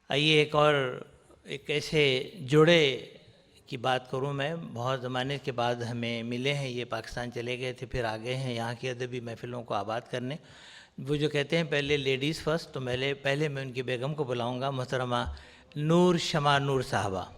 आइए एक ऐसे जोड़े की बात करूं। मैं बहुत ज़माने के बाद हमें मिले हैं, ये पाकिस्तान चले गए थे, फिर आ गए हैं यहाँ की अदबी महफ़िलों को आबाद करने। वो जो कहते हैं पहले लेडीज़ फर्स्ट, तो पहले मैं उनकी बेगम को बुलाऊंगा, मोहतरमा नूर शमा नूर साहबा।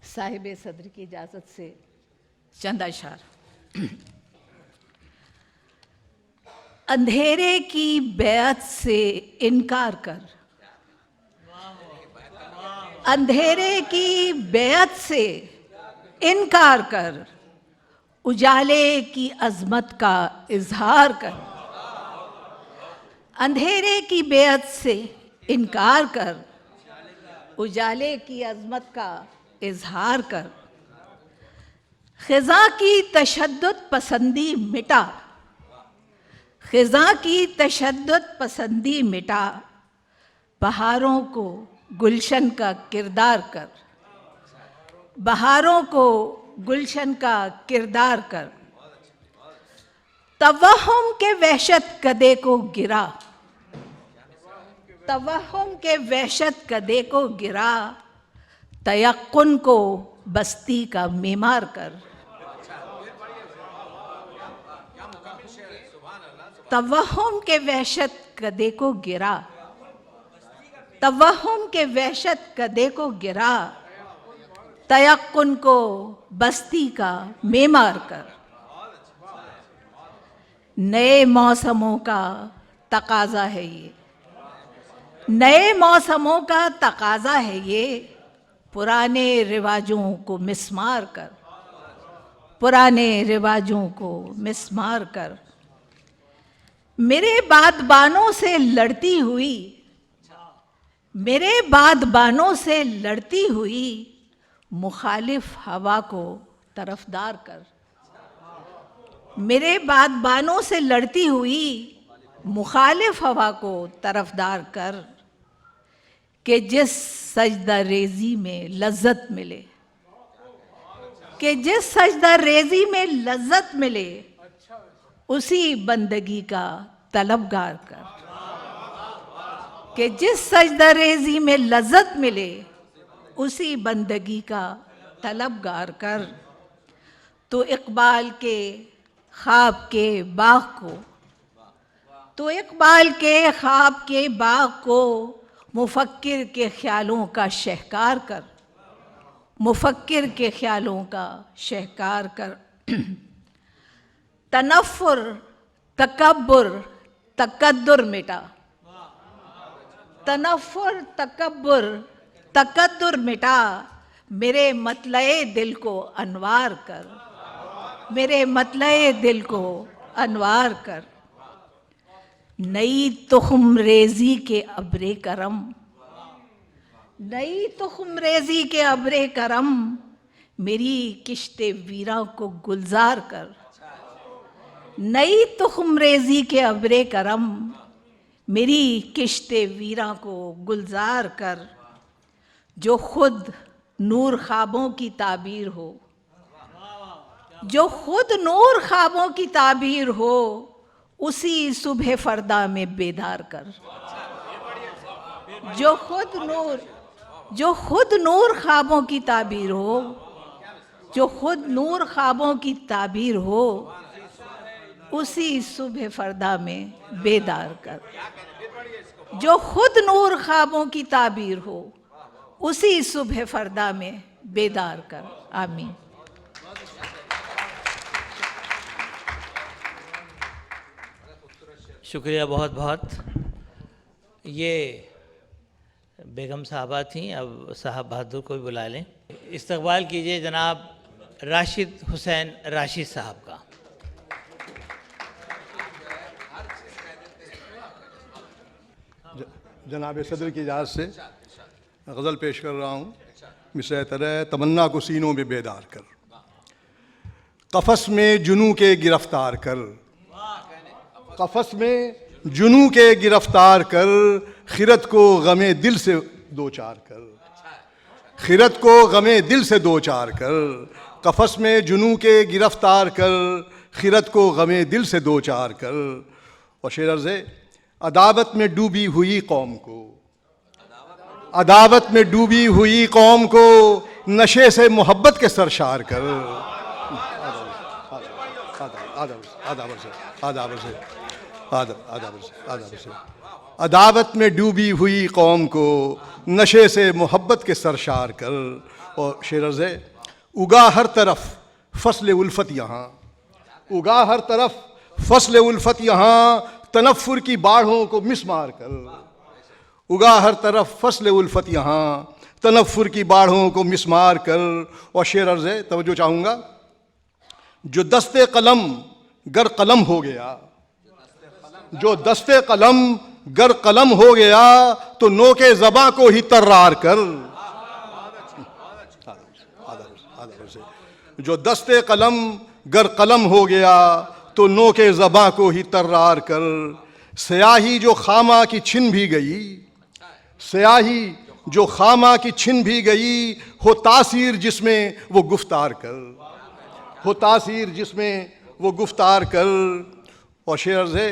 साहिब सदर की इजाज़त से चंद अशार। अंधेरे की बेअत से इनकार कर, अंधेरे की बेअत से इनकार कर, उजाले की अजमत का इजहार कर। अंधेरे की बेअत से इनकार कर, उजाले की अजमत का इजहार कर। ख़िज़ा की तशद्दुद पसंदी मिटा, ख़िज़ा की तशद्दुद पसंदी मिटा। बहारों को गुलशन का किरदार कर, बहारों को गुलशन का किरदार कर। तवहुम के वहशत कदे को गिरा, तवहुम के वहशत कदे को गिरा। तयक्कुन को बस्ती का मेमार कर, तवहुम के वहशत कदे को गिरा, तवहुम के वहशत कदे को गिरा। तयक्कुन को बस्ती का मेमार कर। नए मौसमों का तकाजा है ये, नए मौसमों का तकाजा है ये। पुराने रिवाजों को मिस्मार कर, पुराने रिवाजों को मिस्मार कर। मेरे बादबानों से लड़ती हुई, मेरे बादबानों से लड़ती हुई मुखालिफ हवा को तरफदार कर। मेरे बादबानों से लड़ती हुई मुखालिफ हवा को तरफदार कर। कि जिस सजदा रेजी में लज्जत मिले, कि जिस सजदा रेजी में लज्जत मिले, उसी बंदगी का तलबगार कर। कि जिस सजदा रेजी में लज्जत मिले, उसी बंदगी का तलबगार कर। तो इकबाल के ख्वाब के बाग को, तो इकबाल के ख्वाब के बाग को मुफक्किर के ख्यालों का शहकार कर, मुफक्किर के ख्यालों का शहकार कर। तनफ्फुर तकब्बुर तकद्दुर मिटा, तनफ्फुर तकब्बुर तकद्दुर मिटा। मेरे मतलए दिल को अनवार कर, मेरे मतलए दिल को अनवार कर। नई तुख्म रेजी के अब्रे करम, नई तुख्म रेजी के अब्रे करम। मेरी किश्ते वीरा को गुलजार कर, नई तुख्म रेजी के अब्रे करम। मेरी किश्ते वीरा को गुलजार कर। जो खुद नूर ख्वाबों की ताबीर हो, जो खुद नूर ख्वाबों की ताबीर हो, उसी सुबह फरदा में बेदार कर। जो खुद नूर ख्वाबों की ताबीर हो, जो खुद नूर ख्वाबों की ताबीर हो, उसी सुबह फरदा में बेदार कर। जो खुद नूर ख्वाबों की ताबीर हो, उसी सुबह फरदा में बेदार कर। आमीन। शुक्रिया बहुत बहुत। ये बेगम साहबा थी, अब साहब बहादुर को भी बुला लें। इस्तकबाल कीजिए जनाब राशिद हुसैन राशिद साहब का। जनाब सदर की इजाज़त से गज़ल पेश कर रहा हूँ। मिसरे तरह तमन्ना को सीनों में बेदार कर, कफस में जुनू के गिरफ्तार कर, कफस में जुनू के गिरफ्तार कर, खिरत को गमे दिल से दो चार कर, खिरत को गमे दिल से दो चार कर, कफस में जुनू के गिरफ्तार कर, खिरत को गमे दिल से दो चार कर। और शेर अर्ज़ है, अदावत में डूबी हुई कौम को, अदावत में डूबी हुई कौम को नशे से मोहब्बत के सरशार कर। अदावत में डूबी हुई कौम को नशे से मोहब्बत के सरशार कर। और शेर अर्ज़ है, उगा हर तरफ फसल उल्फत यहाँ, उगा हर तरफ फसल उल्फत यहाँ, तनफ्फुर की बाढ़ों को मिसमार कर। उगा हर तरफ फसल उल्फत यहाँ, तनफ्फुर की बाढ़ों को मिसमार कर। और शेर अर्ज़ है, तवज्जो चाहूँगा, जो दस्ते कलम गर कलम हो गया, जो दस्ते कलम गर कलम हो गया, तो नोके ज़बां को ही तर्रार कर। जो दस्ते कलम गर कलम हो गया, तो नोके ज़बां को ही तर्रार कर। स्याही जो खामा की छिन भी गई, स्याही जो खामा की छिन भी गई, हो तासीर जिसमें वो गुफ्तार कर, हो तासीर जिसमें वो गुफ्तार कर। और शेर अर्ज़ है,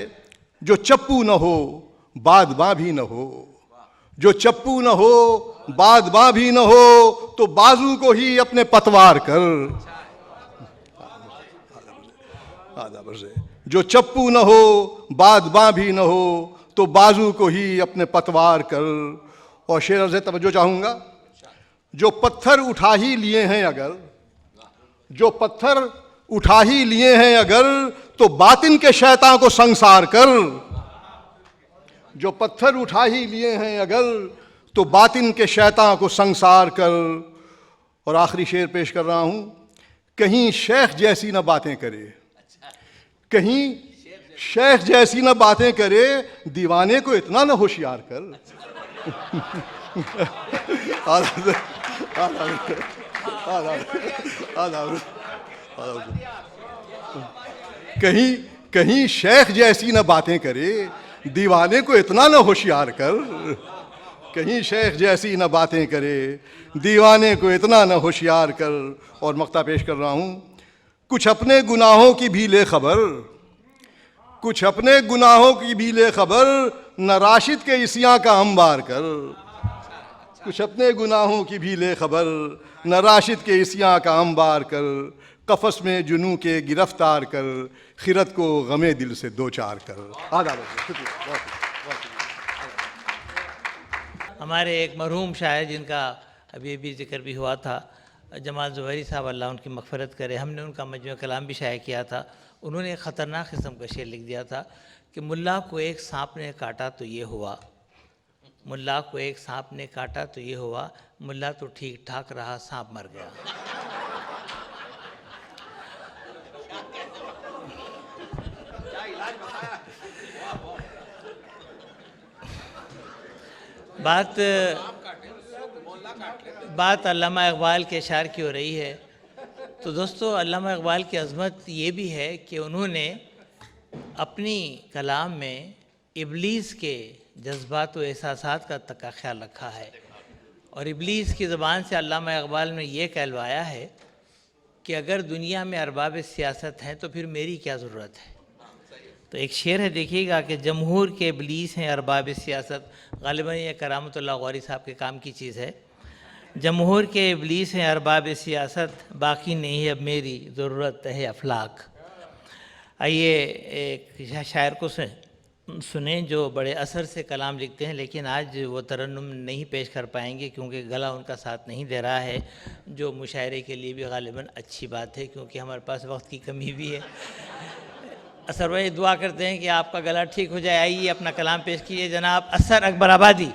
जो चप्पू न हो बादबां भी न हो, जो चप्पू न हो बादबां भी न हो, तो बाजू को ही अपने पतवार कर। जो चप्पू न हो बादबां भी न हो, तो बाजू को ही अपने पतवार कर। और शेर से तवज्जो चाहूँगा, जो पत्थर उठा ही लिए हैं अगर, जो पत्थर उठा ही लिए हैं अगर, तो बातिन के शैतान को संसार कर। जो पत्थर उठा ही लिए हैं अगर, तो बातिन के शैतान को संसार कर। और आखिरी शेर पेश कर रहा हूँ, कहीं शेख जैसी न बातें करे, कहीं शेख जैसी न बातें करे, दीवाने को इतना न होशियार कर। कहीं कहीं शेख जैसी न बातें करे, दीवाने को इतना न होशियार कर। कहीं शेख जैसी न बातें करे, दीवाने को इतना न होशियार कर। और मक्ता पेश कर रहा हूँ, कुछ अपने गुनाहों की भी ले खबर, कुछ अपने गुनाहों की भी ले खबर, न राशिद के इसियां का अंबार कर। कुछ अपने गुनाहों की भी ले खबर, न राशिद के इसियां का अंबार कर। कफस में जुनू के गिरफ्तार कर, खिरत को गमे दिल से दो चार कर। हमारे एक मरहूम शायर जिनका अभी अभी जिक्र भी हुआ था, जमाल ज़ुहैरी साहब, अल्लाह उनकी मग़फ़िरत करे, हमने उनका मजमू कलाम भी शाये किया था। उन्होंने एक ख़तरनाक किस्म का शेर लिख दिया था कि मुल्ला को एक सांप ने काटा तो ये हुआ, मुल्ला को एक सांप ने काटा तो ये हुआ, मुल्ला तो ठीक ठाक रहा, सांप मर गया। बात अल्लामा इक़बाल के अशार की हो रही है। तो दोस्तों, अल्लामा इक़बाल की अज़मत ये भी है कि उन्होंने अपनी कलाम में इब्लीस के जज्बात व एहसासात का ख्याल रखा है। और इब्लीस की ज़बान से अल्लामा इक़बाल ने ये कहलवाया है कि अगर दुनिया में अरबाब सियासत हैं तो फिर मेरी क्या ज़रूरत है। तो एक शेर है, देखिएगा कि जमहूर के इब्लीस हैं अरबाब सियासत, ग़ालिबन ये करामतुल्लाह गौरी साहब के काम की चीज़ है। जमहूर के इब्लीस हैं अरबाब सियासत, बाकी नहीं है अब मेरी ज़रूरत है अफलाक। आइए एक शायर को सुने जो बड़े असर से कलाम लिखते हैं, लेकिन आज वो तरन्नुम नहीं पेश कर पाएंगे क्योंकि गला उनका साथ नहीं दे रहा है, जो मुशायरे के लिए भी ग़ालिबन अच्छी बात है क्योंकि हमारे पास वक्त की कमी भी है। असर भाई दुआ करते हैं कि आपका गला ठीक हो जाए। आइए अपना कलाम पेश कीजिए जनाब असर अकबर आबादी।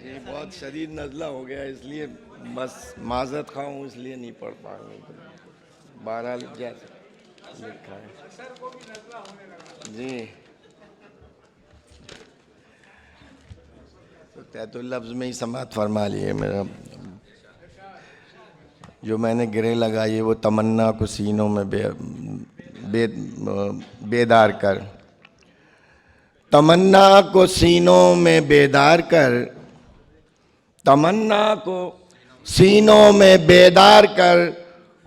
ये बहुत शदीद नज़ला हो गया, इसलिए बस माज़रत खाऊं, इसलिए नहीं पढ़ पाऊंगा। बहरहाल जैसे लिखा है जी। तो तैतुल लफ्ज़ में ही समात फरमा लिए। मेरा जो मैंने गिरे लगाई है वो तमन्ना को सीनों में बेदार कर, तमन्ना को सीनों में बेदार कर, तमन्ना को सीनों में बेदार कर,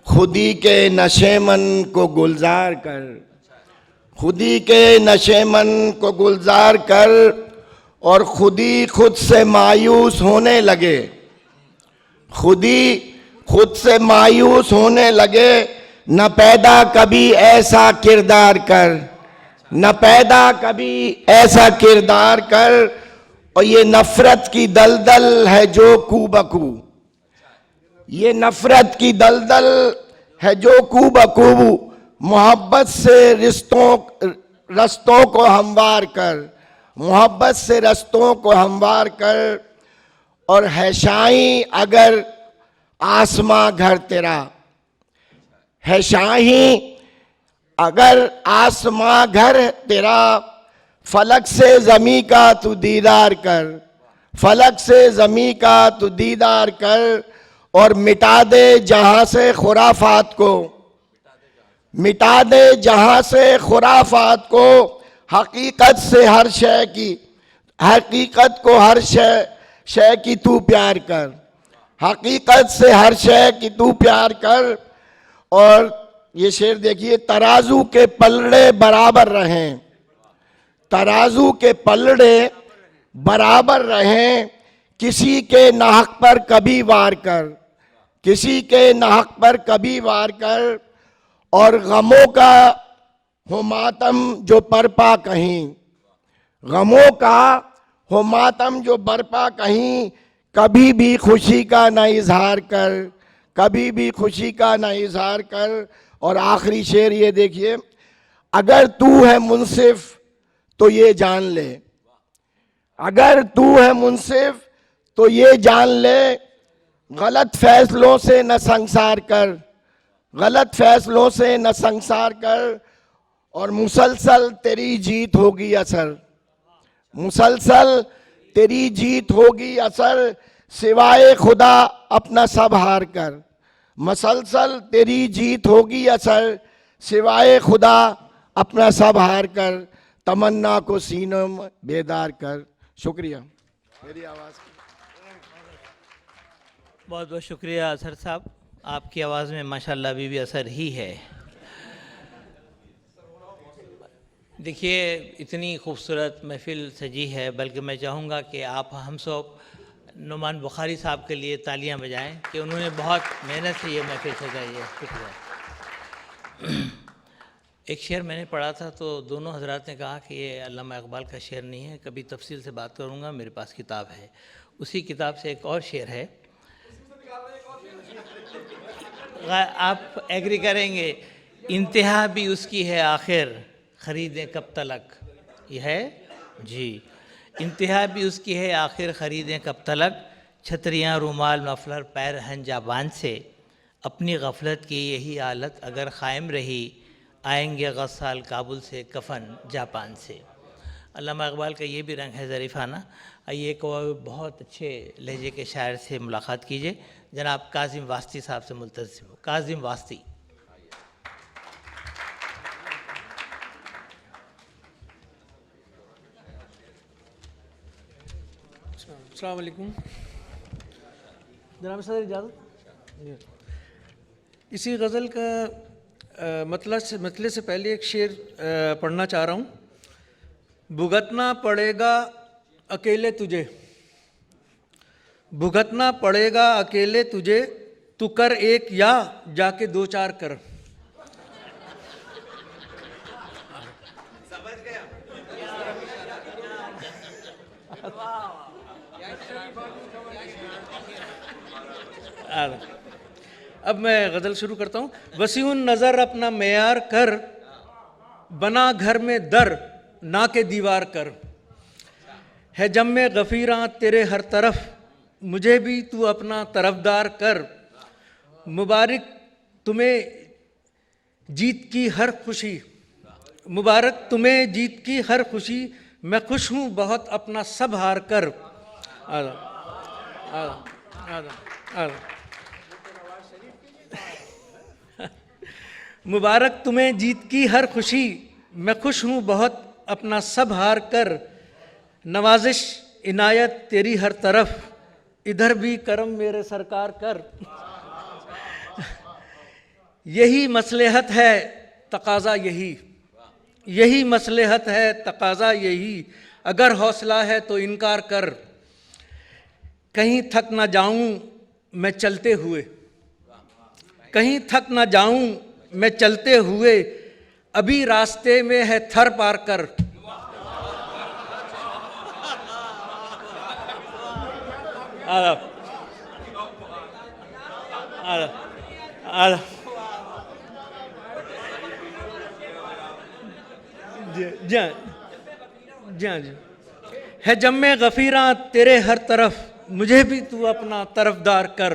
खुदी के नशे मन को गुलजार कर, खुदी के नशे मन को गुलजार कर, और खुदी खुद से मायूस होने लगे, खुदी खुद से मायूस होने लगे, न पैदा कभी ऐसा किरदार कर, न पैदा कभी ऐसा किरदार कर। और ये नफरत की दलदल है जो कूबकू, ये नफरत की दलदल है जो कूबकू, मोहब्बत से रस्तों को हमवार कर, मोहब्बत से रस्तों को हमवार कर। और है शाही अगर आसमां घर तेरा, है शाही अगर आसमां घर तेरा, फलक से जमी का तू दीदार कर, फलक से जमी का तू दीदार कर। और मिटा दे जहां से खुराफात को, मिटा दे जहां से खुराफात को, हकीकत से हर शय की, हकीकत को हर शय की तू प्यार कर, हकीकत से हर शय की तू प्यार कर। और ये शेर देखिए, तराजू के पलड़े बराबर रहें, तराजू के पलड़े बराबर रहें, किसी के नाहक पर कभी वार कर, किसी के नाहक पर कभी वार कर। और गमों का हो मातम जो बरपा कहीं, गमों का हो मातम जो बरपा कहीं, कभी भी खुशी का ना इजहार कर, कभी भी खुशी का ना इजहार कर। और आखिरी शेर ये देखिए, अगर तू है मुंसिफ तो ये जान ले, अगर तू है मुंसिफ तो ये जान ले, गलत फैसलों से न संसार कर, गलत फैसलों से न संसार कर। और मुसलसल तेरी जीत होगी असर, मुसलसल तेरी जीत होगी असर, सिवाय खुदा अपना सब हार कर, मुसलसल तेरी जीत होगी असर, सिवाय खुदा अपना सब हार कर। तमन्ना को सीनों में बेदार कर। शुक्रिया। मेरी आवाज़ बहुत बहुत शुक्रिया असर साहब, आपकी आवाज़ में माशाल्लाह अभी भी असर ही है। देखिए इतनी खूबसूरत महफ़िल सजी है, बल्कि मैं चाहूँगा कि आप हम सब नुमान बुखारी साहब के लिए तालियां बजाएं कि उन्होंने बहुत मेहनत से ये महफ़िल सजाई है। शुक्रिया। एक शेर मैंने पढ़ा था तो दोनों हजरात ने कहा कि ये अल्लामा इकबाल का शेर नहीं है, कभी तफसील से बात करूँगा, मेरे पास किताब है। उसी किताब से एक और शेर है, आप एग्री करेंगे, इंतहा भी उसकी है आखिर ख़रीदें कब तलक, ये है जी, इंतहा भी उसकी है आखिर ख़रीदें कब तलक, छतरियाँ रुमाल मफलर पैर हन जाबान से, अपनी गफलत की यही हालत अगर क़ायम रही, आएंगे गस्साल काबुल से कफ़न जापान से। अल्लामा इकबाल का ये भी रंग है ज़रीफ़ाना। आइए एक और बहुत अच्छे लहजे के शायर से मुलाकात कीजिए, जनाब काज़िम वास्ती साहब से मुल्तज़िम हो। काज़िम वास्ती। अस्सलाम वालेकुम। जनाब सर इजाज़त। इसी गज़ल का मतले से पहले एक शेर पढ़ना चाह रहा हूँ। भुगतना पड़ेगा अकेले तुझे, भुगतना पड़ेगा अकेले तुझे, तू कर एक या जाके दो चार कर। समझ गया। अब मैं गज़ल शुरू करता हूँ। वसीउन नज़र अपना मेयार कर, बना घर में दर ना के दीवार कर, है जम्मे गफ़ीरां तेरे हर तरफ, मुझे भी तू अपना तरफदार कर। मुबारक तुम्हें जीत की हर खुशी, मुबारक तुम्हें जीत की हर खुशी, मैं खुश हूँ बहुत अपना सब हार कर। आदा आदा आदा आदा। मुबारक तुम्हें जीत की हर खुशी, मैं खुश हूँ बहुत अपना सब हार कर। नवाजिश इनायत तेरी हर तरफ, इधर भी करम मेरे सरकार कर। यही मसलहत है तकाजा यही, यही मसलहत है तकाजा यही, अगर हौसला है तो इनकार कर। कहीं थक ना जाऊं मैं चलते हुए, कहीं थक ना जाऊं मैं चलते हुए, अभी रास्ते में है थर पार कर। आदा आदा आदा। जी जी है जम्मे गफीरा तेरे हर तरफ, मुझे भी तू अपना तरफदार कर।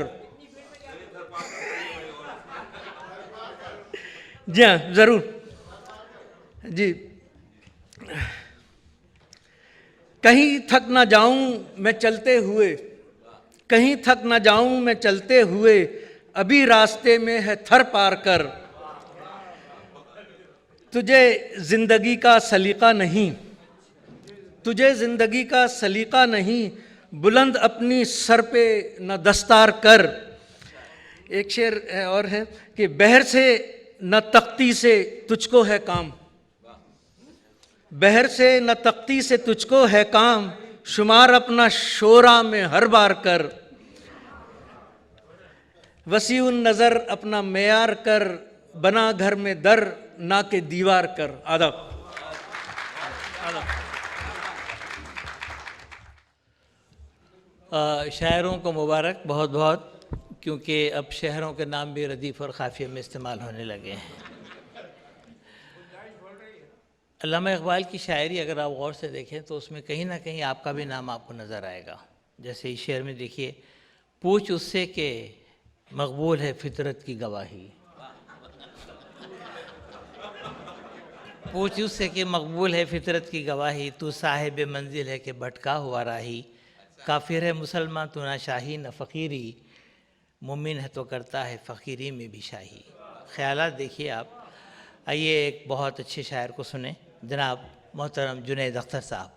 जी हाँ जरूर जी। कहीं थक ना जाऊं मैं चलते हुए, कहीं थक ना जाऊं मैं चलते हुए, अभी रास्ते में है थर पार कर। तुझे जिंदगी का सलीका नहीं, तुझे जिंदगी का सलीका नहीं, बुलंद अपनी सर पे न दस्तार कर। एक शेर और है कि बहर से न तख्ती से तुझको है काम, बहर से न तख्ती से तुझको है काम, शुमार अपना शोरा में हर बार कर। वसीउन नज़र अपना मेयार कर, बना घर में दर ना के दीवार कर। आदब शायरों को मुबारक बहुत बहुत, क्योंकि अब शहरों के नाम भी रदीफ़ और ख़ाफ़िये में इस्तेमाल होने लगे हैं। अल्लामा इक़बाल की शायरी अगर आप गौर से देखें तो उसमें कहीं ना कहीं आपका भी नाम आपको नज़र आएगा। जैसे इस शेर में देखिए, पूछ उससे कि मकबूल है फितरत की गवाही, पूछ उससे कि मकबूल है फितरत की गवाही, तू साहिब मंजिल है कि भटका हुआ राही, काफिर है मुसलमान तो ना शाही न फ़कीरी, मुमिन है तो करता है फ़कीरी में भी शाही। ख़यालात देखिए आप। आइए एक बहुत अच्छे शायर को सुने, जनाब मोहतरम जुनैद अख्तर साहब।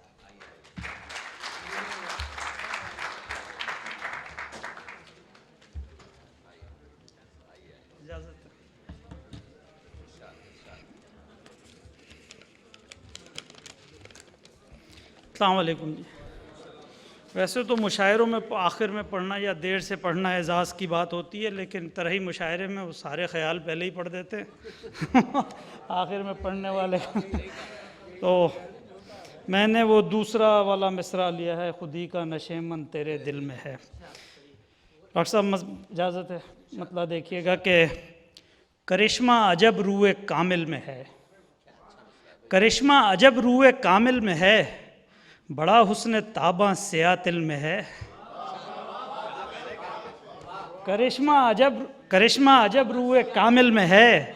अस्सलाम वालेकुम जी। वैसे तो मुशायरों में आखिर में पढ़ना या देर से पढ़ना एजाज़ की बात होती है, लेकिन तरही मुशायरे में वो सारे ख्याल पहले ही पढ़ देते हैं आखिर में पढ़ने वाले तो मैंने वो दूसरा वाला मिसरा लिया है, खुदी का नशे मन तेरे दिल में है। डॉक्टर साहब इजाज़त है, मतलब देखिएगा कि करिश्मा अजब रूए कामिल में है, करिश्मा अजब रूए कामिल में है, बड़ा हुस्न ताबा सियातिल में है। करिश्मा अजब रूए कामिल में है,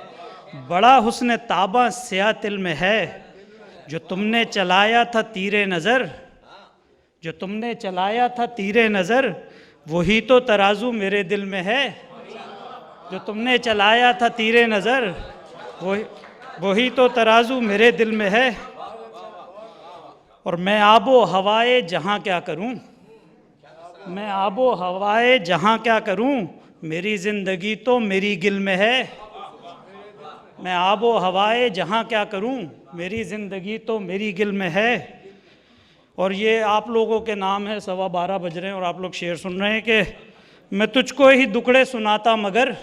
बड़ा हुस्न ताबा सियातिल में है। जो तुमने चलाया था तीरे नज़र, जो तुमने चलाया था तीरे नज़र, वही तो तराजू मेरे दिल में है। जो तुमने चलाया था तीरे नज़र, वही तो तराजू मेरे दिल में है। और मैं आबो हवाए जहाँ क्या करूँ, मैं आबो हवाए जहाँ क्या करूँ, मेरी ज़िंदगी तो मेरी गिल में है। मैं आबो हवाए जहाँ क्या करूँ, मेरी ज़िंदगी तो मेरी गिल में है। और ये आप लोगों के नाम है, 12:15 बज रहे हैं और आप लोग शेर सुन रहे हैं कि मैं तुझको ही दुखड़े सुनाता मगर,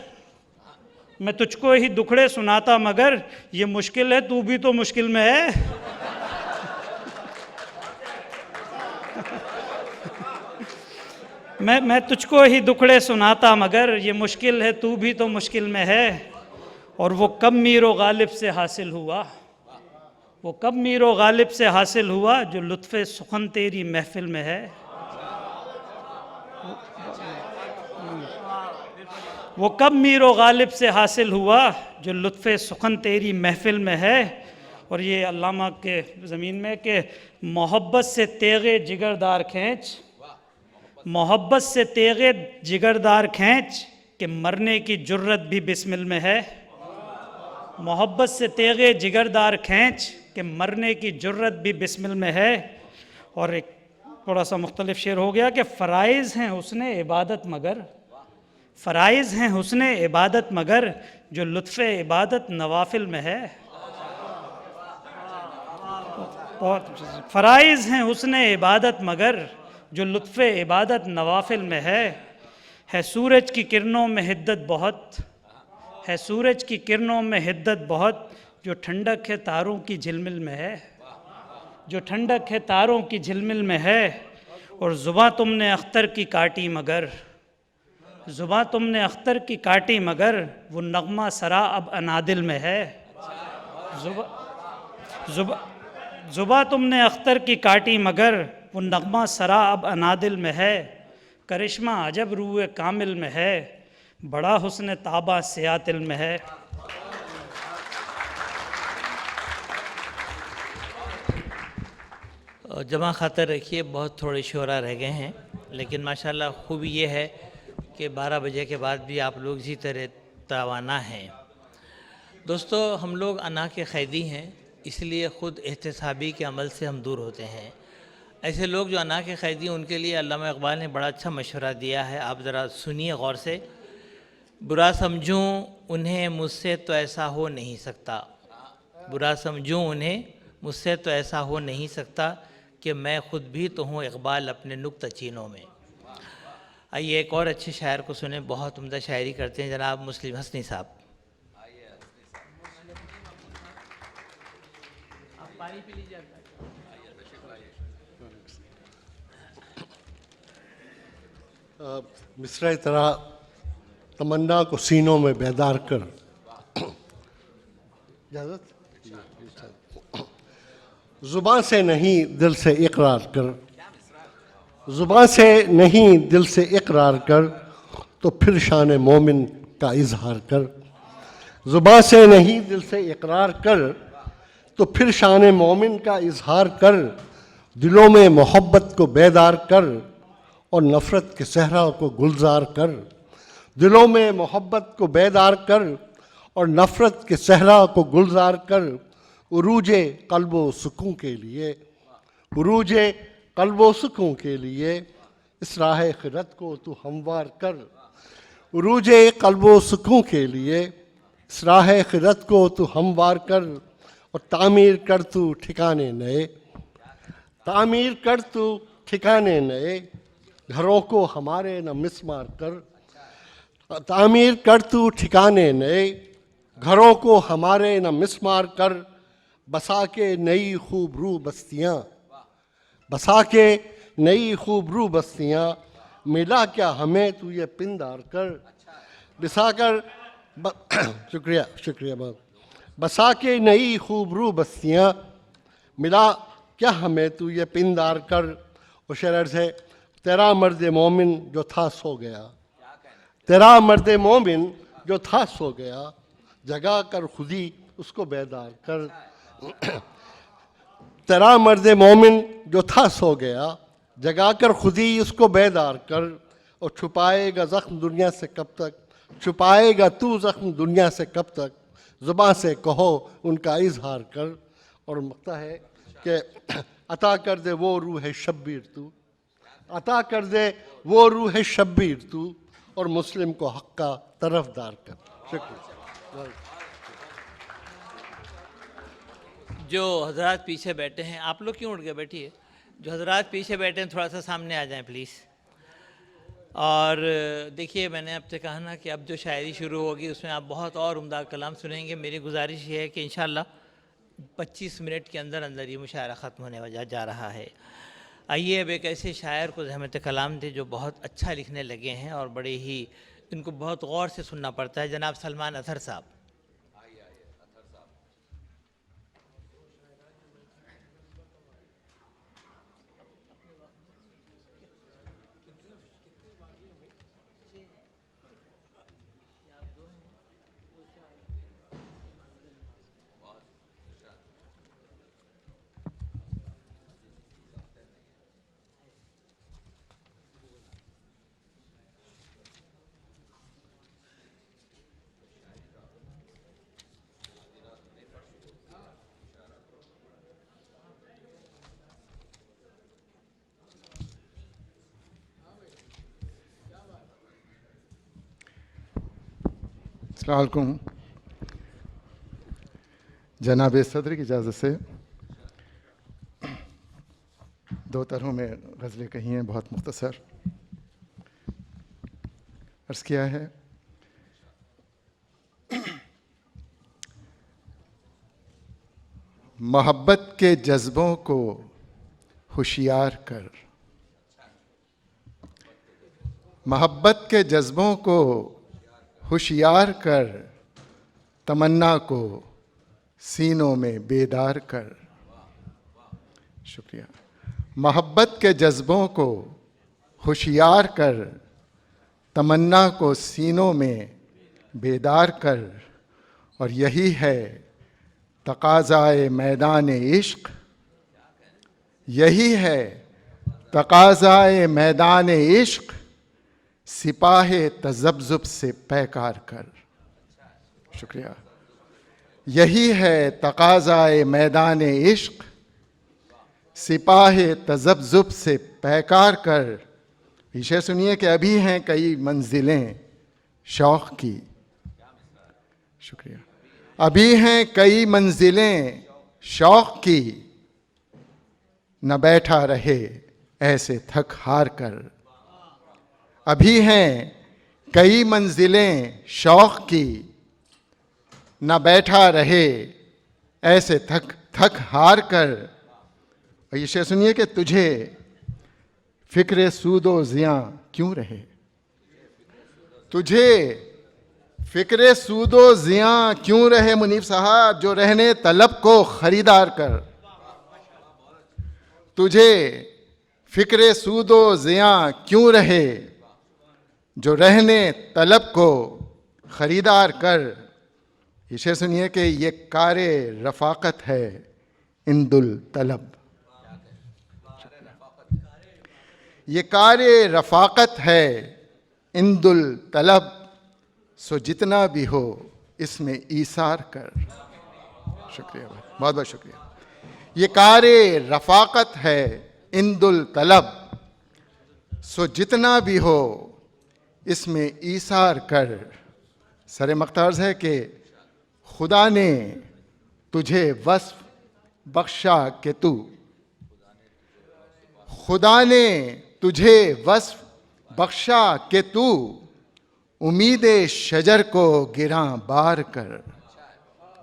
मैं तुझको ही दुखड़े सुनाता मगर, ये मुश्किल है तू भी तो मुश्किल में है। मैं तुझको ही दुखड़े सुनाता मगर, ये मुश्किल है तू भी तो मुश्किल में है। और वो कब मीरो गालिब से हासिल हुआ, वो कब मीरो गालिब से हासिल हुआ, जो लुत्फ़े सुखन तेरी महफिल में है। वो कब मीरो गालिब से हासिल हुआ जो लुत्फ़ सुखन तेरी महफिल में है। और ये अल्लामा के ज़मीन में कि मोहब्बत से तेगे जिगरदार खींच, मोहब्बत से तेगे जिगरदार खींच कि मरने की जुर्रत भी बिस्मिल में है। मोहब्बत से तेगे जिगरदार खींच कि मरने की जुर्रत भी बिस्मिल में है। और एक थोड़ा सा मुख्तलिफ शेर हो गया कि फ़राइज़ हैं हुस्ने इबादत मगर, फ़राइज़ हैं हुस्ने इबादत मगर जो लुत्फ़ इबादत नवाफिल में है। बहुत फ़राइज़ हैं हुस्ने इबादत मगर जो लुत्फ़ इबादत नवाफिल में है सूरज की किरणों में हिद्दत बहुत, है सूरज की किरणों में हिद्दत बहुत जो ठंडक है तारों की झिलमिल में है, जो ठंडक है तारों की झिलमिल में है। और ज़ुबां तुमने अख्तर की काटी मगर, ज़ुबां तुमने अख्तर की काटी मगर वो नगमा सरा अब अनादिल में है। ज़ुबां तुमने अख्तर की काटी मगर वो नगमा सरा अब अनादिल में है। करिश्मा अजब रूए कामिल में है, बड़ा हुस्न ताबा सियातिल में है। जमा खातर रखिए, बहुत थोड़े शोरा रह गए हैं, लेकिन माशाल्लाह खूबी ये है कि 12 बजे के बाद भी आप लोग इसी तरह तवाना हैं। दोस्तों, हम लोग अना के क़ैदी हैं, इसलिए ख़ुद एहतसाबी के अमल से हम दूर होते हैं। ऐसे लोग जो अना के क़ैदी हैं उनके लिए अल्लामा इक़बाल ने बड़ा अच्छा मशवरा दिया है, आप ज़रा सुनिए गौर से। बुरा समझूं उन्हें मुझसे तो ऐसा हो नहीं सकता, बुरा समझूं उन्हें मुझसे तो ऐसा हो नहीं सकता कि मैं ख़ुद भी तो हूँ इक़बाल अपने नुक्ता चीनों में। आइए एक और अच्छे शायर को सुने, बहुत उम्दा शायरी करते हैं जनाब मुस्लिम हसनी साहब। मिसरा तरह तमन्ना को सीनों में बेदार कर। इजाज़त? ज़ुबान से नहीं दिल से इकरार कर, ज़ुबान से नहीं दिल से इकरार कर तो फिर शान मोमिन का इजहार कर। ज़ुबान से नहीं दिल से इकरार कर तो फिर शान मोमिन का इजहार कर। दिलों में मोहब्बत को बेदार कर और नफ़रत के सहरा को गुलजार कर। दिलों में मोहब्बत को बेदार कर और नफ़रत के सहरा को गुलजार कर। उरूजे क़ल्बो सुकून के लिए, उरूजे क़ल्बो सुकून के लिए इस राह खिरत को तू हमवार कर। उरूजे क़ल्बो सुकून के लिए इस राह खिरत को तू हमवार कर। और तामीर कर तू ठिकाने नए, तामीर कर तू ठिकाने नए घरों को हमारे न मिसमार कर। तामीर कर तू ठिकाने नए घरों को हमारे न मिसमार कर। बसा के नई खूबरू बस्तियाँ, बसा के नई खूबरू बस्तियाँ मिला क्या हमें तू ये पिंदार कर। बसा कर शुक्रिया शुक्रिया बहुत। बसा के नई खूबरू बस्तियाँ मिला क्या हमें तू ये पिंदार कर। और शेर से तेरा मर्द मोमिन जो था सो गया, तेरा मर्द मोमिन जो था सो गया जगा कर खुदी उसको बेदार कर। तेरा मर्द मोमिन जो था सो गया जगा कर खुदी उसको बेदार कर। और छुपाएगा ज़ख्म दुनिया से कब तक, छुपाएगा तू ज़ख्म दुनिया से कब तक। ज़ुबान से कहो उनका इजहार कर। और मकता है कि अता कर दे वो रूह शब्बीर तू, अता कर दे वो रूह शब्बीर तू और मुस्लिम को हक़ का तरफदार कर। शुक्रिया। जो हजरात पीछे बैठे हैं, आप लोग क्यों उठ गए, बैठिए। जो हजरात पीछे बैठे हैं थोड़ा सा सामने आ जाएं प्लीज़। और देखिए, मैंने आपसे कहा ना कि अब जो शायरी शुरू होगी उसमें आप बहुत और उम्दा कलाम सुनेंगे। मेरी गुजारिश ये है कि इंशाअल्लाह 25 मिनट के अंदर अंदर ये मुशायरा ख़त्म होने जा रहा है। आइए अब एक ऐसे शायर को ज़हमत कलाम थे जो बहुत अच्छा लिखने लगे हैं और बड़े ही इनको बहुत गौर से सुनना पड़ता है, जनाब सलमान अतहर साहब। अस्सलाम वालेकुम। जनाब सदर की इजाज़त से दो तरहों में गज़लें कही हैं, बहुत मुख्तसर अर्ज़ किया है। मोहब्बत के जज्बों को होशियार कर, मोहब्बत के जज्बों को होशियार कर, तमन्ना को सीनों में बेदार कर। शुक्रिया। मोहब्बत के जज्बों को होशियार कर, तमन्ना को सीनों में बेदार कर, और यही है तकाज़ाए मैदान इश्क, यही है तकाज़ाए मैदान इश्क, सिपाहे तज़ब्ज़ुब से पैकार कर। शुक्रिया। यही है तकाज़ाए मैदान इश्क, सिपाहे तज़ब्ज़ुब से पैकार कर। पीछे सुनिए कि अभी हैं कई मंजिलें शौक़ की। शुक्रिया। अभी हैं कई मंजिलें शौक़ की, न बैठा रहे ऐसे थक हार कर। अभी हैं कई मंजिलें शौक़ की, न बैठा रहे ऐसे थक हार कर। और ये शेर सुनिए कि तुझे फ़िक्र सूदो ज़ियां क्यों रहे, तुझे फ़िक्र सूदो ज़ियां क्यों रहे मुनीफ साहब, जो रहने तलब को ख़रीदार कर। तुझे फ़िक्र सूदो ज़ियां क्यों रहे, जो रहने तलब को ख़रीदार कर। ये शेर सुनिए कि ये कारे रफ़ाक़त है इंदुल तलब, ये कारे रफ़ाक़त है इंदुल तलब, सो जितना भी हो इसमें ईसार कर। शुक्रिया, बहुत बहुत शुक्रिया। ये कारे रफ़ाक़त है इंदुल तलब, सो जितना भी हो इसमें ईसार कर। सर मख्तार्ज़ है कि खुदा ने तुझे वस्फ़ बख्शा कि तू, खुदा ने तुझे वस्फ़ बख्शा कि तू उम्मीद शजर को गिरां बार कर।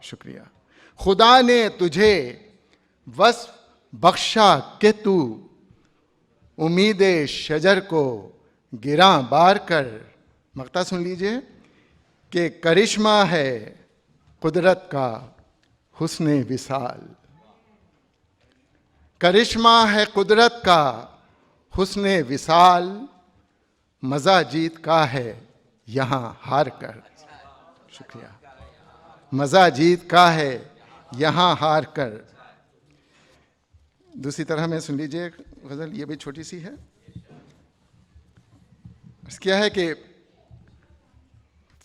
शुक्रिया। खुदा ने तुझे वस्फ़ बख्शा कि तू उम्मीद शजर को गिरां बार कर। मक्ता सुन लीजिए कि करिश्मा है कुदरत का हुस्न विसाल, करिश्मा है कुदरत का हुस्न विसाल, मज़ा जीत का है यहाँ हार कर। शुक्रिया। मज़ा जीत का है यहाँ हार कर। दूसरी तरह में सुन लीजिए गज़ल, ये भी छोटी सी है। क्या है कि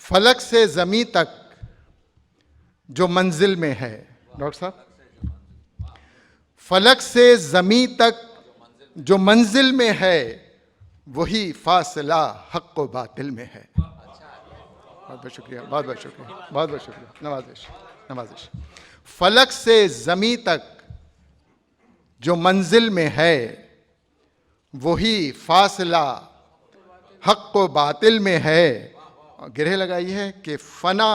फलक से ज़मीं तक जो मंजिल में है, डॉक्टर साहब, फलक से ज़मीं तक जो मंजिल में है, वही फासला हक़ व बातिल में है। बहुत बहुत शुक्रिया, बहुत बहुत शुक्रिया, बहुत बहुत शुक्रिया। नवाजिश नवाजिश। फलक से ज़मीं तक जो मंजिल में है, वही फासला हक़ व बातिल में है। गिरह लगाई है कि फ़ना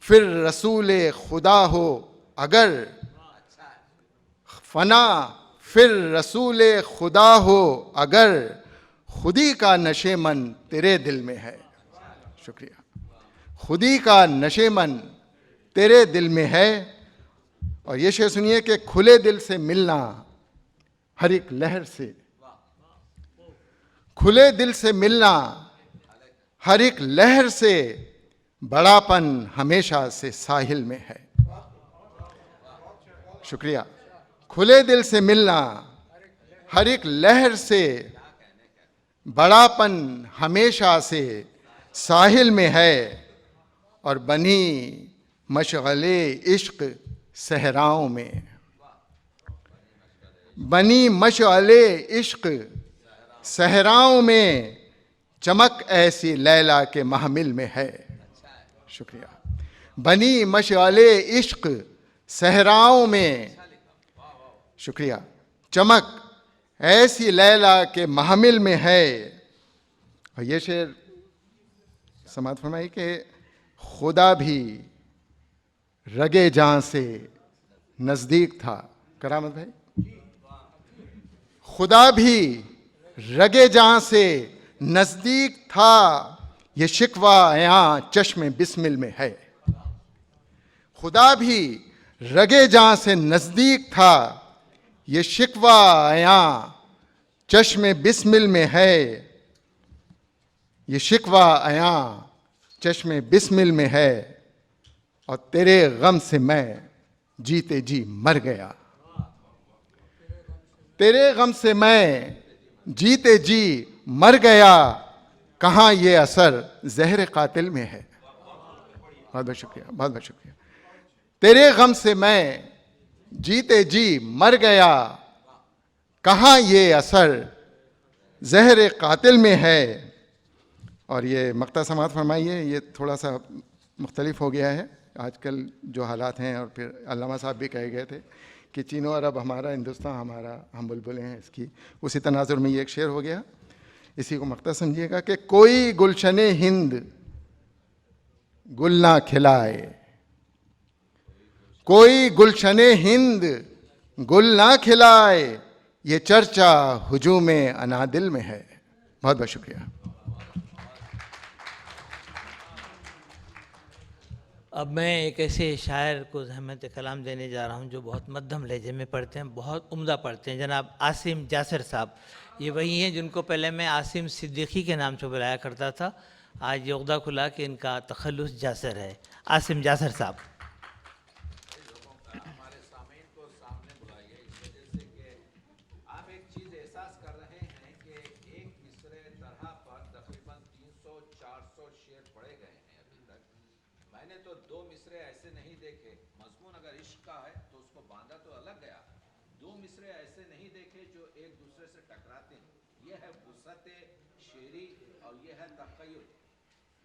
फिर रसूल खुदा हो अगर, फ़ना फिर रसूल खुदा हो अगर, खुदी का नशे मन तेरे दिल में है। शुक्रिया। खुदी का नशे मन तेरे दिल में है। और ये शेर सुनिए कि खुले दिल से मिलना हर एक लहर से, खुले दिल से मिलना हर एक लहर से, बड़ापन हमेशा से साहिल में है। शुक्रिया। खुले दिल से मिलना हर एक लहर से, बड़ापन हमेशा से साहिल में है। और बनी मशगले इश्क सहराओं में, बनी मशगले इश्क सहराओं में, चमक ऐसी लैला के महमिल में है। शुक्रिया। बनी मशाले इश्क सहराओं में, शुक्रिया। चमक ऐसी लैला के महमिल में है। और ये शेर समात फरमाई कि खुदा भी रगे जान से नजदीक था। करामत भाई, खुदा भी रगे जान से नजदीक था, ये शिकवा यहाँ चश्मे बिस्मिल में है। खुदा भी रगे जान से नजदीक था, ये शिकवा यहाँ चश्मे बिस्मिल में है। ये शिकवा यहाँ चश्मे बिस्मिल में है, और तेरे गम से मैं जीते जी मर गया। तेरे गम से मैं जीते जी मर गया, कहाँ ये असर जहर कातिल में है। बहुत बहुत शुक्रिया, बहुत बहुत शुक्रिया। तेरे गम से मैं जीते जी मर गया, कहाँ ये असर जहर कातिल में है। और ये मक्ता समात फरमाइए, ये थोड़ा सा मुख्तलिफ हो गया है आजकल जो हालात हैं। और फिर अल्लामा साहब भी कहे गए थे कि चीनो अरब हमारा, हिंदुस्तान हमारा, हम बुलबुलें हैं इसकी। उसी तनाजुर में ये एक शेर हो गया, इसी को मक्ता समझिएगा कि कोई गुलशने हिंद गुल ना खिलाए, कोई गुलशने हिंद गुल ना खिलाए, ये चर्चा हुजूम अनादिल में है। बहुत बहुत शुक्रिया। अब मैं एक ऐसे शायर को ज़हमत कलाम देने जा रहा हूँ जो बहुत मध्यम लहजे में पढ़ते हैं, बहुत उम्दा पढ़ते हैं, जनाब आसिम जासर साहब। ये वही हैं जिनको पहले मैं आसिम सिद्दीकी के नाम से बुलाया करता था। आज ये उहदा खुला कि इनका तखल्लुस जासर है। आसिम जासर साहब। मैंने तो 2 मिसरे ऐसे नहीं देखे, मजमून अगर इश्क का है तो उसको बांधा तो अलग गया। 2 मिसरे ऐसे नहीं देखे जो एक दूसरे से टकराते हैं। ये है वुसअत शेरी और ये है तख़य्युल।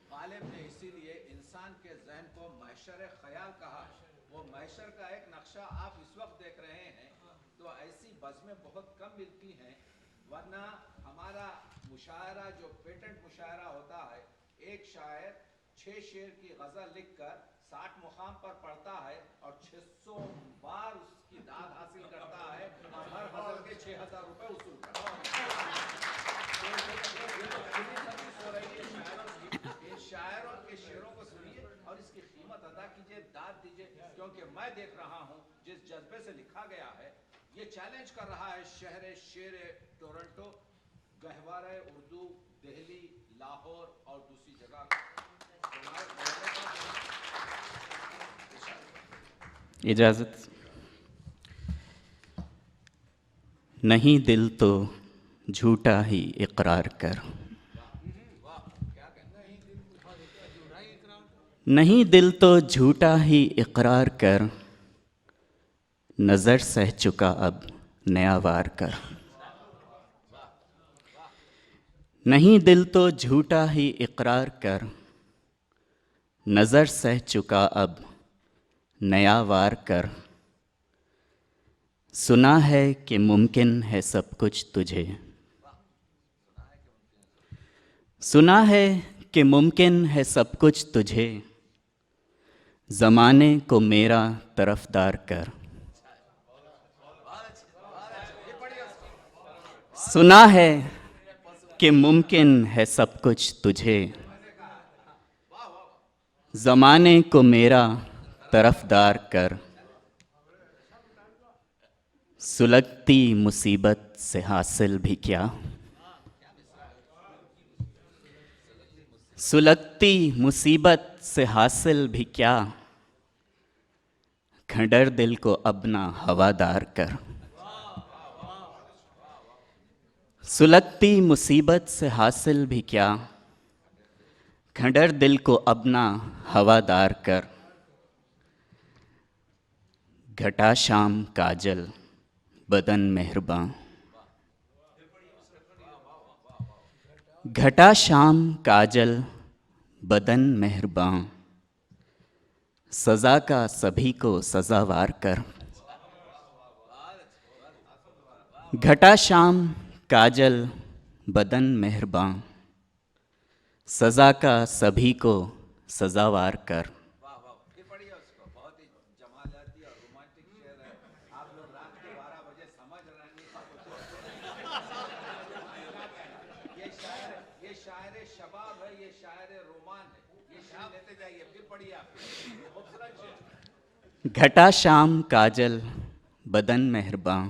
गालिब ने इसीलिए इंसान के जहन को महशर ख्याल कहा है। वो महशर का एक नक्शा आप इस वक्त देख रहे हैं तो ऐसी बज़में बहुत कम मिलती हैं, वरना हमारा मुशायरा जो पेटेंट मुशायरा होता है, एक शायर 6 शेर की गज़ल लिखकर 60 मुकाम पर पढ़ता है और 600 बार उसकी दाद हासिल करता है और हर गज़ल के 6000 रुपए वसूल करता है। इन शायरों के शेरों को सुनिए और इसकी कीमत अदा कीजिए, दाद दीजिए, क्योंकि मैं देख रहा हूँ जिस जज्बे से लिखा गया है, ये चैलेंज कर रहा है शहर शेर टोरंटो, गहवारे उर्दू, दिल्ली, लाहौर और दूसरी जगह। इजाज़त। नहीं दिल तो झूठा ही इकरार कर, नहीं दिल तो झूठा ही इकरार कर, नज़र सह चुका अब नया वार कर। नहीं दिल तो झूठा ही इकरार कर, नज़र सह चुका अब नया वार कर। सुना है कि मुमकिन है सब कुछ तुझे, सुना है कि मुमकिन है सब कुछ तुझे, ज़माने को मेरा तरफदार कर। सुना है कि मुमकिन है सब कुछ तुझे, ज़माने को मेरा तरफदार कर। सुलगती मुसीबत से हासिल भी क्या, सुलगती मुसीबत से हासिल भी क्या, खंडर दिल को अपना हवादार कर। सुलगती मुसीबत से हासिल भी क्या, खंडर दिल को अपना हवादार कर। घटा शाम काजल बदन मेहरबां, घटा शाम काजल बदन मेहरबां, सजा का सभी को सजावार कर। घटा शाम काजल बदन मेहरबां, सजा का सभी को सजावार कर। ये शायर शबाब है, ये शायर रोमान है, ये शायर लेते जाइए, फिर पढ़िए आप, खूबसूरत शेर। घटा शाम काजल बदन मेहरबां,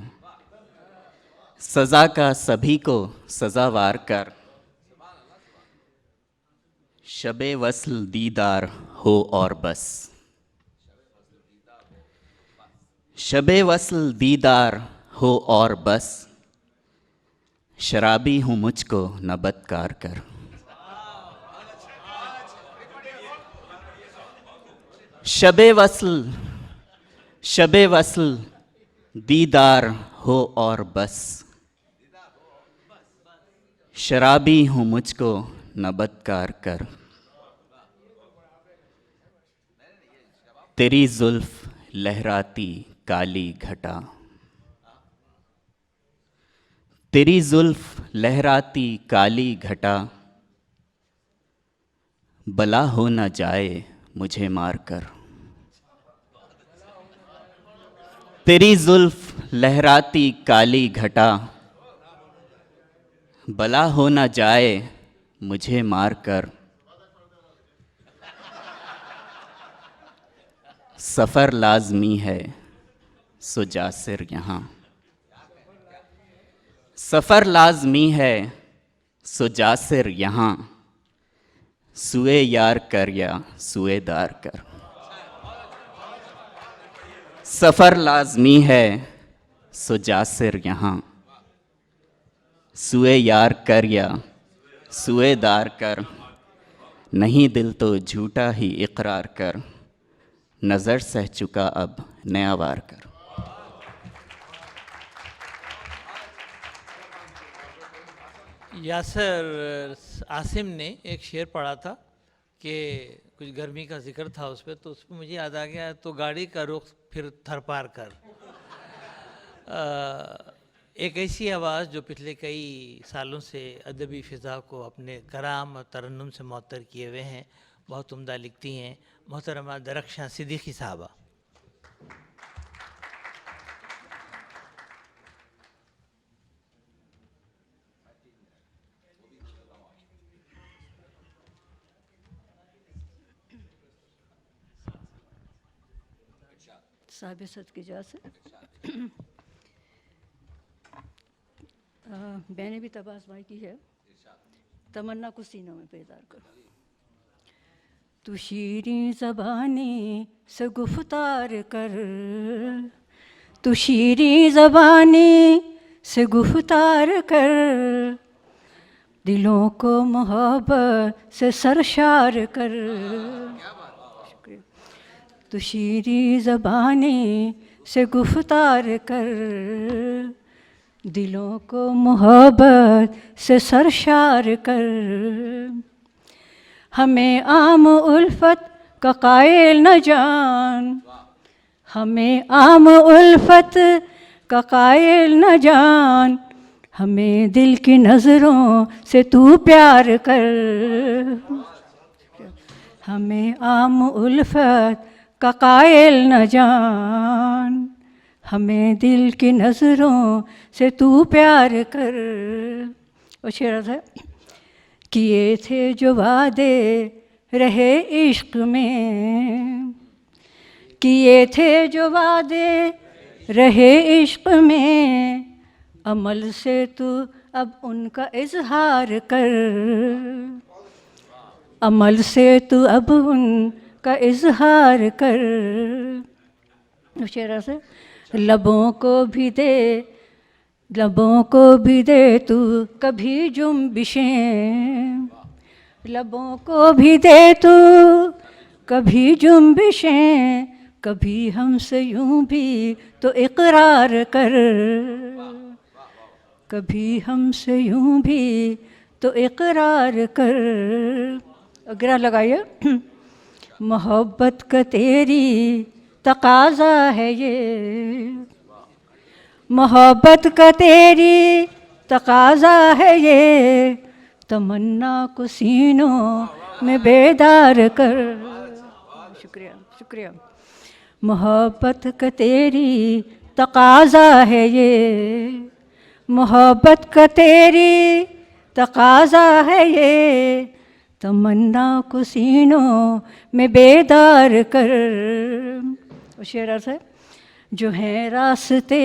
सजा का सभी को सजावार कर। शबे वस्ल दीदार हो और बस, शबे वस्ल दीदार हो और बस, शराबी हूँ मुझको न बदकार कर। शबे वस्ल दीदार हो और बस, शराबी हूँ मुझको न बदकार कर। तेरी जुल्फ लहराती काली घटा, तेरी जुल्फ लहराती काली घटा, बला हो न जाए मुझे मार कर। तेरी जुल्फ लहराती काली घटा, बला हो न जाए मुझे मार कर। सफ़र लाज़मी है सो जासिर यहाँ, सफ़र लाज़मी है सो जासिर यहाँ, सुए यार कर या सुएदार कर। सफ़र लाज़मी है सो जासिर यहाँ, सुए यार कर या सुएदार कर। नहीं दिल तो झूठा ही इकरार कर, नज़र सह चुका अब नया वार कर। यासर आसिम ने एक शेर पढ़ा था कि कुछ गर्मी का जिक्र था उस पर, तो उस पर मुझे याद आ गया, तो गाड़ी का रुख फिर थरपार कर। एक ऐसी आवाज़ जो पिछले कई सालों से अदबी फ़िज़ा को अपने कराम और तरन्नुम से मुअत्तर किए हुए हैं, बहुत उम्दा लिखती हैं मोहतरमा दरख्शां सिद्दीकी साहबा। साहिब सद की जा से मैंने भी तबासमाई की है, तमन्ना को सीनों में बेदार कर। तू शीरीं ज़बानी से गुफ्तार कर, तू शीरीं ज़बानी से गुफ्तार कर, दिलों को मोहब्बत से सरशार कर। शुक्रिया। तू शीरीं ज़बानी से गुफ्तार कर, दिलों को मोहब्बत से सरशार कर। हमें आम उल्फत का कायल न जान, हमें आम उल्फत का कायल न जान, हमें दिल की नज़रों से तू प्यार कर। हमें आम उल्फत का कायल न जान, हमें दिल की नज़रों से तू प्यार कर। और शेर है, किए थे जो वादे रहे इश्क में, किए थे जो वादे रहे इश्क में, अमल से तू अब उनका इजहार कर। अमल से तू अब उनका इजहार कर। शेर से, लबों को भी दे, लबों को भी दे तू कभी जुम्बिशें, लबों को भी दे तू कभी जुम्बिशें, कभी हमसे यूं भी तो इकरार कर, कभी हमसे यूं भी तो इकरार कर। अगरा लगाइए। मोहब्बत का तेरी तकाजा है ये, मोहब्बत का तेरी तकाजा है ये, तमन्ना को सीनों में बेदार कर। शुक्रिया शुक्रिया। मोहब्बत का तेरी तकाजा है ये, मोहब्बत का तेरी तकाजा है ये, तमन्ना को सीनों में बेदार कर। और शेर अर्थ है, जो हैं रास्ते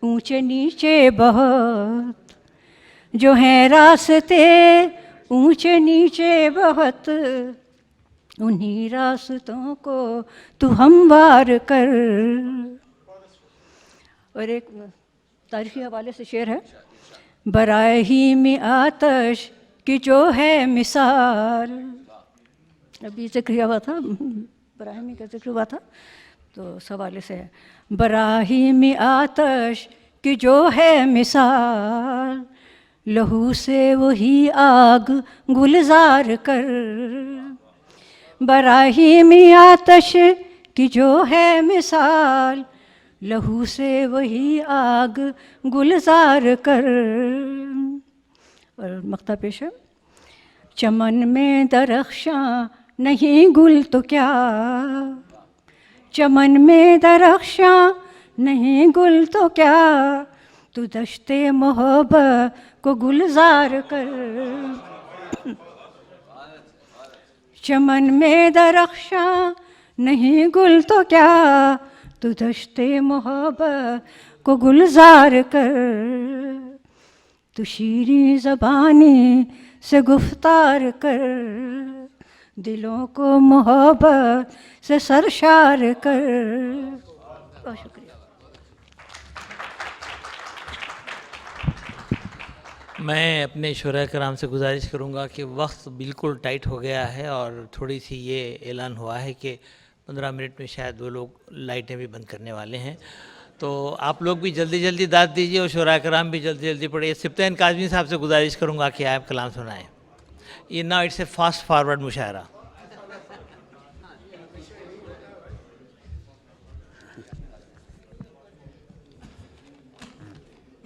ऊंचे नीचे बहुत, जो हैं रास्ते ऊंचे नीचे बहुत, उन्हीं रास्तों को तू हमवार कर। और एक तारीखी हवाले से शेर है, बराही में आतश की जो है मिसाल, अभी जिक्र हुआ था, बराही में का जिक्र हुआ था, तो उस हवाले से है, बराही में आतश की जो है मिसाल, लहू से वही आग गुलजार कर। बराही में आतश की जो है मिसाल, लहू से वही आग गुलजार कर। और मक्ता पेश है, चमन में दरख्शां नहीं गुल तो क्या, चमन में दरख्शां नहीं गुल तो क्या, तू दश्ते मोहब्बत को गुलजार कर। चमन में दरख्शां नहीं गुल तो क्या, तू दश्ते मोहब्बत को गुलजार कर। तू शीरी ज़बानी से गुफ्तार कर, दिलों को मोहब्बत से सरशार कर। बहुत शुक्रिया। मैं अपने शुरा कराम से गुजारिश करूंगा कि वक्त बिल्कुल टाइट हो गया है और थोड़ी सी ये ऐलान हुआ है कि 15 मिनट में शायद वो लोग लाइटें भी बंद करने वाले हैं, तो आप लोग भी जल्दी जल्दी दाद दीजिए और शुरा कराम भी जल्दी जल्दी पढ़िए। सिप्तान काज़मी साहब से गुजारिश करूंगा कि आप कलाम सुनाएं। ये ना इट्स ए फास्ट फॉरवर्ड मुशायरा।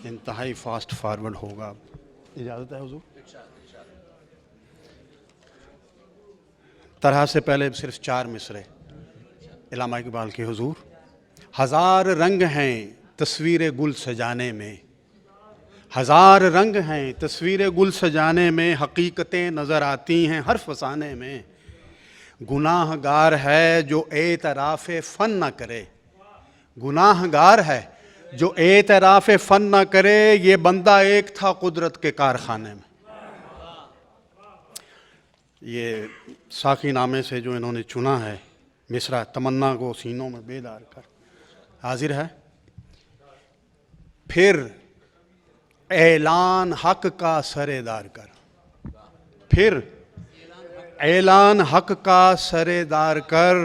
इंतहाई फास्ट फॉरवर्ड होगा, इजाज़त है हुजूर। तरह से पहले सिर्फ 4 मिसरे इल्लामा इकबाल के हुजूर। हज़ार रंग हैं तस्वीर गुल सजाने में, हज़ार रंग हैं तस्वीर गुल सजाने में, हकीकतें नज़र आती हैं हर फसाने में। गुनाहगार है जो एतराफ़ फ़न न करे, गुनाहगार है जो एतराफ़ फ़न न करे, ये बंदा एक था कुदरत के कारखाने में। ये साकी नामे से जो इन्होंने चुना है मिसरा, तमन्ना को सीनों में बेदार कर, हाजिर है। फिर ऐलान हक का सरेदार कर, फिर ऐलान हक का सरेदार कर,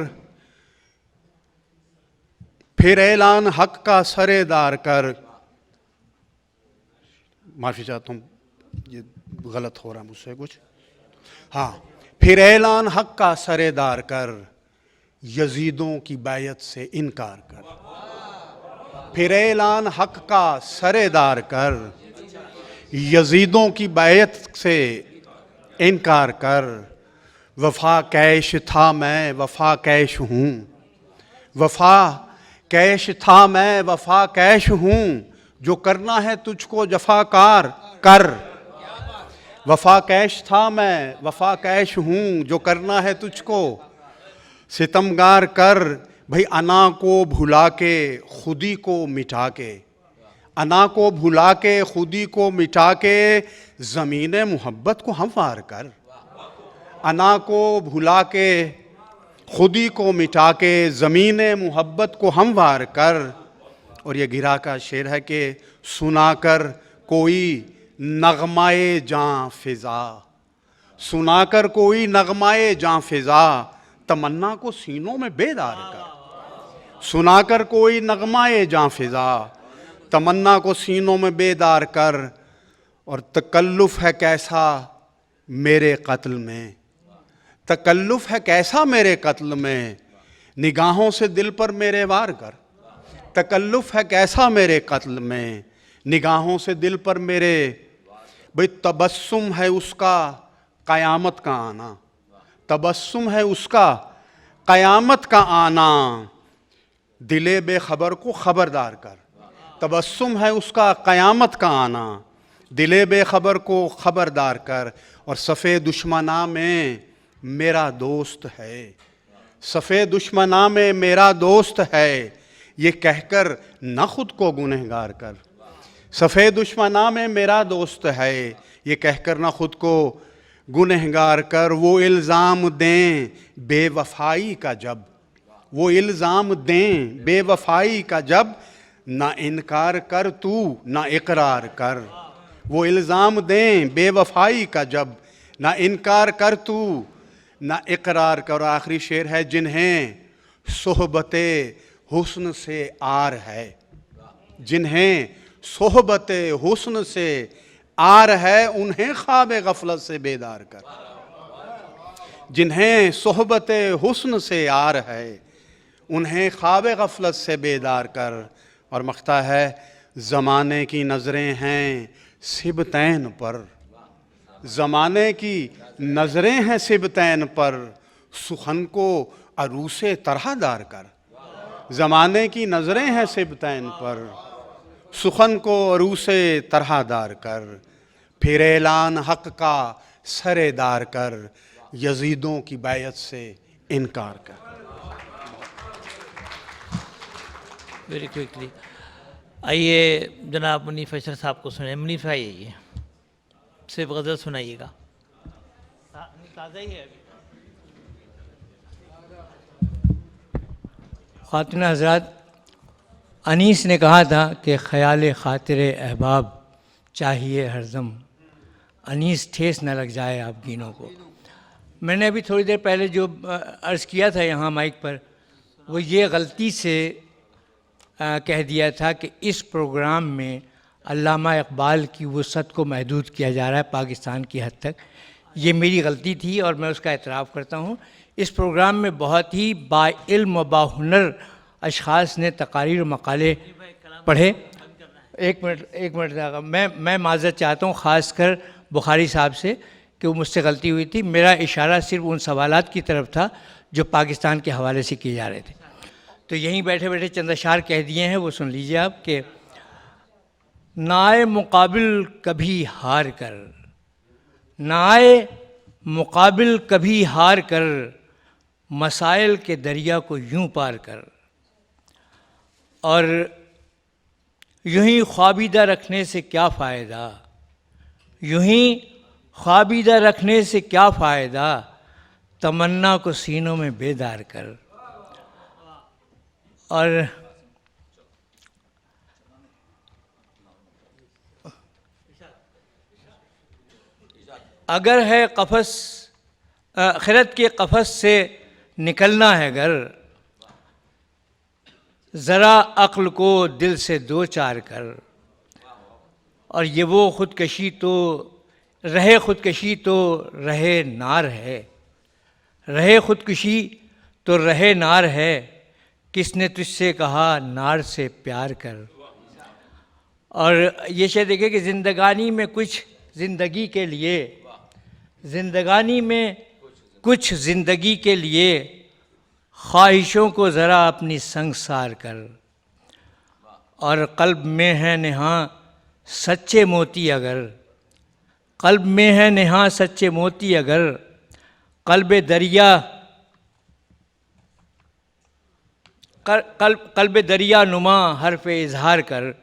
फिर ऐलान हक का सरेदार कर। माफ़ी चाहता हूँ, ये गलत हो रहा है मुझसे कुछ। हाँ, फिर ऐलान हक का सरेदार कर, यजीदों की बैयत से इनकार कर। फिर ऐलान हक का सरेदार कर, यजीदों की बैयत से इनकार कर। वफ़ा कैश था मैं वफ़ा कैश हूँ, वफ़ा कैश था मैं वफ़ा कैश हूँ, जो करना है तुझको जफ़ाकार कर। वफ़ा कैश था मैं वफ़ा कैश हूँ, जो करना है तुझको सितमगार कर। भाई अना को भुला के खुदी को मिटा के, अना को भुला के खुदी को मिटा के, ज़मीन मोहब्बत को हमवार कर। अना को भुला के खुदी को मिटा के, ज़मीन मोहब्बत को हमवार कर। और ये गिरा का शेर है कि सुनाकर कोई नगमाए जां फिज़ा, सुनाकर कोई नगमाए जां फिज़ा, तमन्ना को सीनों में बेदार कर। सुनाकर कोई नगमाए जां फिज़ा, तमन्ना को सीनों में बेदार कर। और तकल्लुफ़ है कैसा मेरे कत्ल में, तकल्लुफ है कैसा मेरे कत्ल में, निगाहों से दिल पर मेरे वार कर। तकल्लुफ है कैसा मेरे कत्ल में, निगाहों से दिल पर मेरे। भाई तबस्सुम है उसका क़यामत का आना, तबस्सुम है उसका क़यामत का आना, दिले बेखबर को खबरदार कर। तबस्सुम है उसका क़यामत का आना, दिले बेखबर को खबरदार कर। और सफ़े दुश्मना में मेरा दोस्त है, सफ़े दुश्मना में मेरा दोस्त है, ये कहकर न खुद को गुनहगार कर। सफ़े दुश्मना में मेरा दोस्त है, ये कहकर न खुद को गुनहगार कर। वो इल्ज़ाम दें बेवफाई का जब, वो इल्ज़ाम दें बेवफाई का जब, ना इनकार कर तू ना इकरार कर। वो इल्ज़ाम दें बेवफाई का जब, ना इनकार कर तू ना इकरार कर। आखिरी शेर है, जिन्हें सोहबते हुस्न से आर है, जिन्हें सोहबते हुस्न से आर है, उन्हें ख्वाब गफलत से बेदार कर। जिन्हें सोहबते हुस्न से आर है, उन्हें ख्वाब गफलत से बेदार कर। और मख्ता है, ज़माने की नज़रें हैं सिबतैन पर, ज़माने की नज़रें हैं सिबतैन पर, सुखन को अरूसे तरहदार कर। ज़माने की नज़रें हैं सिबतैन पर, सुखन को अरूसे तरहदार कर। फिर ऐलान हक़ का सरेदार कर, यजीदों की बैयत से इनकार कर। वेरी क्विकली आइए जनाब मुनीफ अशरफ साहब को सुने। मुनीफ आइए, सिर्फ गज़ल सुनाइएगा, ताज़ा ही है अभी। ख़ातिन हज़रात, अनीस ने कहा था कि ख़याल ख़ातिर अहबाब चाहिए हरदम, अनीस ठेस न लग जाए आप गीनों को। मैंने अभी थोड़ी देर पहले जो अर्ज़ किया था यहाँ माइक पर, वो ये गलती से कह दिया था कि इस प्रोग्राम में अल्लामा इकबाल की वसअत को महदूद किया जा रहा है पाकिस्तान की हद तक। ये मेरी गलती थी और मैं उसका एतराफ़ करता हूँ। इस प्रोग्राम में बहुत ही बाइल्म व बाहुनर अशख़ास ने तकारीर मकाले पढ़े। एक मिनट मैं माज़रत चाहता हूँ ख़ास कर बुखारी साहब से कि वो मुझसे गलती हुई थी। मेरा इशारा सिर्फ उन सवालात की तरफ था जो पाकिस्तान के हवाले से किए जा रहे थे। तो यहीं बैठे बैठे चंद अशार कह दिए हैं, वो सुन लीजिए आप कि नाए मुकाबिल कभी हार कर, नाए मुकाबिल कभी हार कर, मसाइल के दरिया को यूं पार कर। और यूं ही ख्वाबीदा रखने से क्या फ़ायदा, यूं ही ख्वाबीदा रखने से क्या फ़ायदा, तमन्ना को सीनों में बेदार कर। और अगर है कफस खिरत के कफस से निकलना है घर, ज़रा अक्ल को दिल से दो चार कर। और ये वो ख़ुदकशी तो रहे, ख़ुदकशी तो रहे नार है, रहे ख़ुदकशी तो रहे नार है, किसने तुझसे कहा नार से प्यार कर। और ये शेर देखिए कि ज़िंदगानी में कुछ ज़िंदगी के लिए, ज़िंदगानी में कुछ ज़िंदगी के लिए, ख्वाहिशों को ज़रा अपनी संगसार कर। और क़ल्ब में है नेहा सच्चे मोती अगर, क़ल्ब में है नेहा सच्चे मोती अगर, क़ल्ब दरिया क़ल्ब दरिया नुमा हर्फ इजहार कर।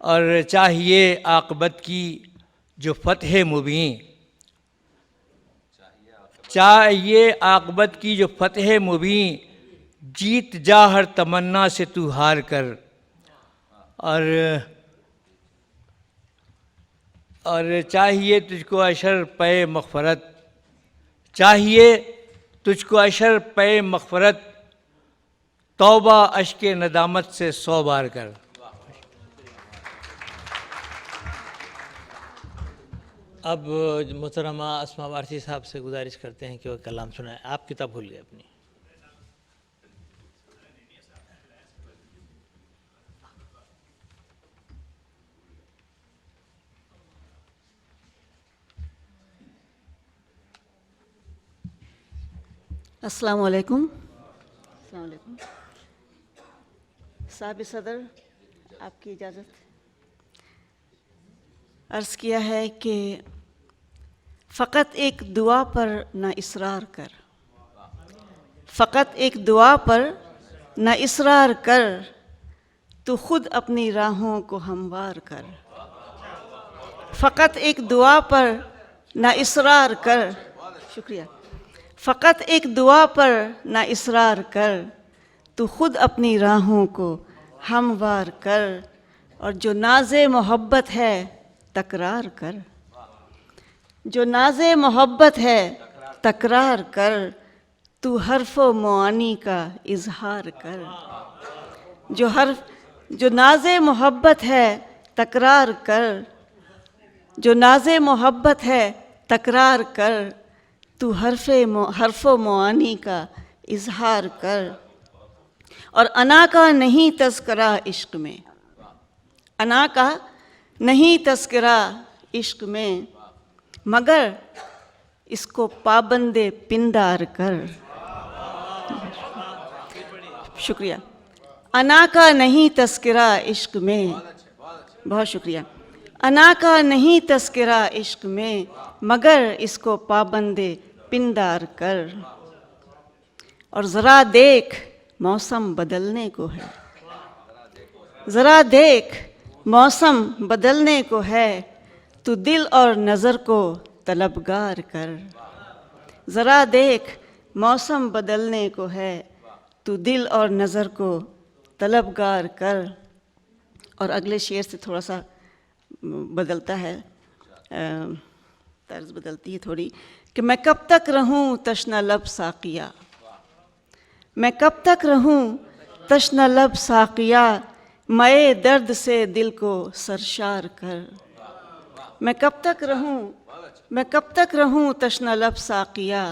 और चाहिए आक़िबत की जो फ़तह मुबीन, चाहिए आक़िबत की जो फ़तह मुबीन, जीत जा हर तमन्ना से तू हार कर। और चाहिए तुझको अशर पे मग़फ़रत, चाहिए तुझको अशर पे मग़फ़रत, तौबा अश्के नदामत से 100 बार कर। अब मोहतरमा अस्मा वारसी साहब से गुजारिश करते हैं कि वो कलाम सुनाएं। आप किताब भूल गए अपनी। अस्सलाम वालेकुम। साहब सदर, आपकी इजाज़त। अर्ज़ किया है कि फ़कत एक दुआ पर न इसरार कर, फ़कत एक दुआ पर न इसरार कर, तू खुद अपनी राहों को हमवार कर। फ़कत एक दुआ पर न इसरार कर, शुक्रिया। फ़कत एक दुआ पर न इसरार कर, तू खुद अपनी राहों को हमवार कर, और जो नाज़े मोहब्बत है तकरार कर, जो नाज़े मोहब्बत है तकरार कर, तू हर्फ़ व मुआनी का इज़हार कर। जो नाज़े मोहब्बत है तकरार कर, जो नाज़े मोहब्बत है तकरार कर, तू हर्फ़ व मुआनी का इज़हार कर। और अना का नहीं तज़किरा इश्क़ में, अना का नहीं तज़किरा इश्क़ में, मगर इसको पाबंदे पिंदार कर। शुक्रिया। अना का नहीं तज़किरा इश्क़ में, बहुत शुक्रिया। अना का नहीं तज़किरा इश्क़ में, मगर इसको पाबंदे पिंदार कर। और ज़रा देख मौसम बदलने को है, ज़रा देख मौसम बदलने को है, तू दिल और नज़र को तलबगार कर। ज़रा देख मौसम बदलने को है, तू दिल और नज़र को तलबगार कर। और अगले शेर से थोड़ा सा बदलता है, तर्ज बदलती है थोड़ी, कि मैं कब तक रहूं तश्ना लब साक़िया, मैं कब तक रहूं तश्ना लब साक़िया, मए दर्द से दिल को सरशार कर। मैं कब तक रहूं, मैं कब तक रहूं तश्ना लब साक़िया,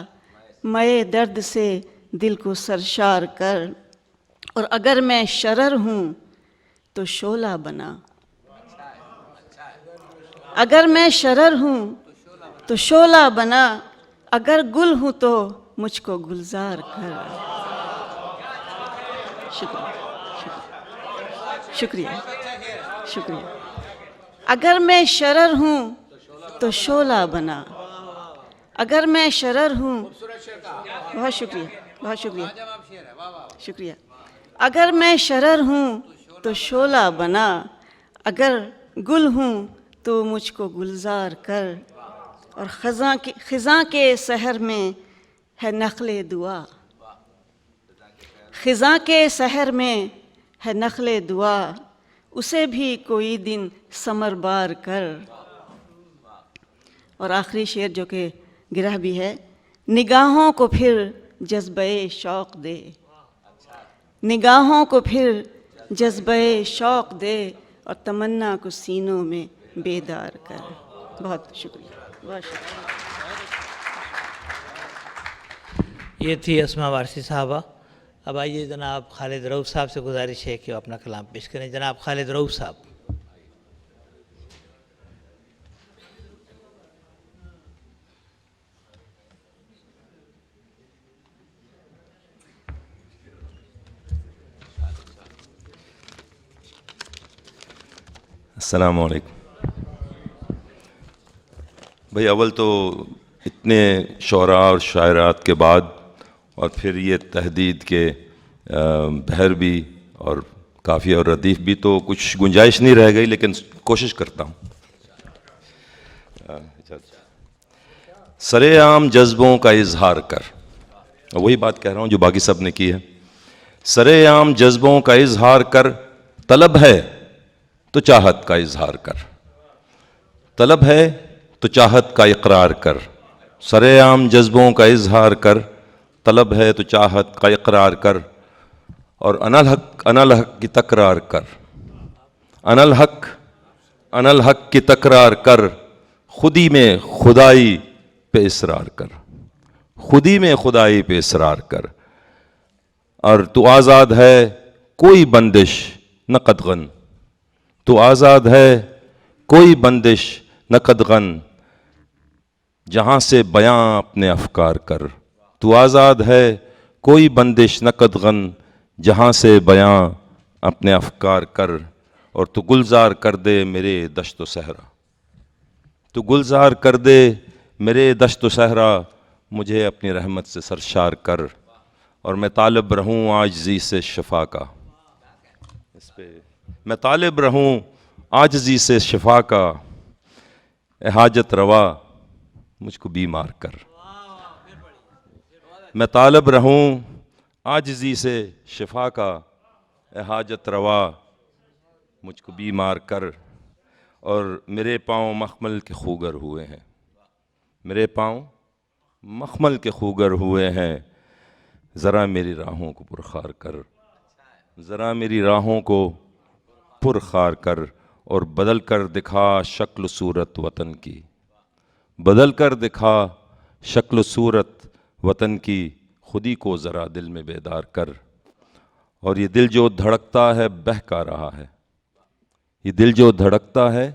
मए दर्द से दिल को सरशार कर। और अगर मैं शरर हूँ तो शोला बना, अगर मैं शरर हूँ तो शोला बना, अगर गुल हूँ तो मुझको गुलजार कर। शुक्रिया, शुक्रिया, शुक्रिया। अगर मैं शरर हूँ तो शोला बना, अगर मैं शरर हूँ, बहुत शुक्रिया, बहुत शुक्रिया, शुक्रिया। अगर मैं शरर हूँ तो शोला बना, अगर गुल हूँ तो मुझको गुलजार कर। और ख़ज़ां के सहर में है नखले दुआ, ख़ज़ां के सहर में है नखले दुआ, उसे भी कोई दिन समरबार कर। और आखिरी शेर जो कि गिरह भी है, निगाहों को फिर जज्बे शौक़ दे, निगाहों को फिर जज्बे शौक़ दे, और तमन्ना को सीनों में बेदार कर। बहुत शुक्रिया, बहुत शुक्रिया। ये थी अस्मा वारसी साहबा। अब आइए जनाब खालिद रऊफ़ साहब से गुजारिश है कि वो अपना कलाम पेश करें। जनाब खालिद रऊफ़ साहब। अस्सलाम वालेकुम। भाई अव्वल तो इतने शोरा और शायरात के बाद और फिर ये तहदीद के बहर भी और काफ़ी और रदीफ़ भी, तो कुछ गुंजाइश नहीं रह गई, लेकिन कोशिश करता हूँ। सरेआम जज्बों का इजहार कर, वही बात कह रहा हूँ जो बाकी सब ने की है। सरेआम जज्बों का इजहार कर, तलब है तो चाहत का इजहार कर, तलब है तो चाहत का इकरार कर। सरेआम जज्बों का इजहार कर, तलब है तो चाहत का इकरार कर। और अनल हक की तकरार कर, अनल हक की तकरार कर। खुदी में खुदाई पे इसरार कर, खुदी में खुदाई पे इसरार कर। और तू आज़ाद है कोई बंदिश न कदगन, तू आज़ाद है कोई बंदिश न कदगन, जहाँ से बयां अपने अफकार कर। तू आज़ाद है कोई बंदिश न कदगन, जहाँ से बयां अपने अफकार कर। और तू गुलजार कर दे मेरे दश्त व सहरा, तू गुलजार कर दे मेरे दश्त व सहरा, मुझे अपनी रहमत से सरशार कर। और मैं तालिब रहूं आजिज़ी से शिफा का, इस पे मैं तालिब रहूं आजिज़ी से शिफा का, ए हाजत रवा मुझको बीमार कर। मैं तालिब रहूं आजिज़ी से शिफा का, ए हाजत रवा मुझको बीमार कर। और मेरे पाँव मखमल के खूगर हुए हैं, मेरे पाँव मखमल के खूगर हुए हैं, ज़रा मेरी राहों को पुरखार कर, ज़रा मेरी राहों को पुरखार कर। और बदल कर दिखा शक्ल सूरत वतन की, बदल कर दिखा शक्ल सूरत वतन की, खुदी को ज़रा दिल में बेदार कर। और ये दिल जो धड़कता है बहका रहा है, ये दिल जो धड़कता है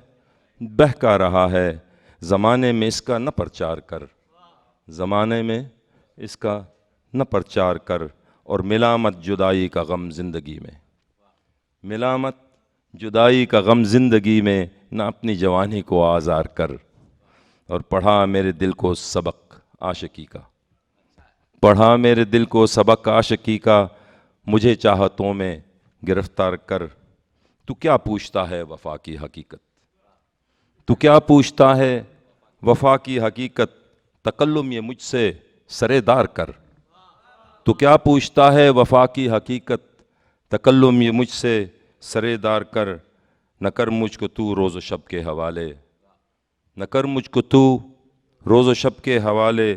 बहका रहा है, ज़माने में इसका न प्रचार कर, ज़माने में इसका न प्रचार कर। और मिलामत जुदाई का गम ज़िंदगी में, मिलामत जुदाई का गम ज़िंदगी में, न अपनी जवानी को आज़ार कर। और पढ़ा मेरे दिल को सबक आशिकी का, पढ़ा मेरे दिल को सबक आशिकी का, मुझे चाहतों में गिरफ्तार कर। तू क्या पूछता है वफ़ा की हकीकत, तू क्या पूछता है वफ़ा की हकीकत, तकल्लुम ये मुझसे सरेदार कर। तू क्या पूछता है वफ़ा की हकीकत, तकल्लुम ये मुझसे सरेदार कर। न कर मुझको तू रोज़ व शब के हवाले, न कर मुझको तू रोज़ व शब के हवाले,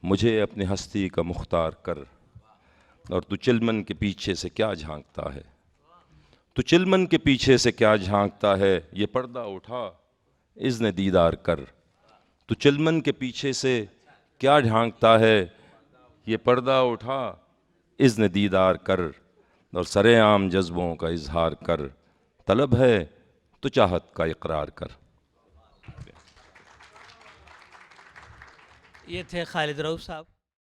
मुझे अपनी हस्ती का मुख्तार कर। और तू चिलमन के पीछे से क्या झांकता है, तू चिलमन के पीछे से क्या झांकता है, ये पर्दा उठा इज़्न दीदार कर। तू चिलमन के पीछे से क्या झांकता है, ये पर्दा उठा इज़्न दीदार कर। और सरेआम जज्बों का इजहार कर, तलब है तो चाहत का इकरार कर। ये थे खालिद रऊफ़ साहब।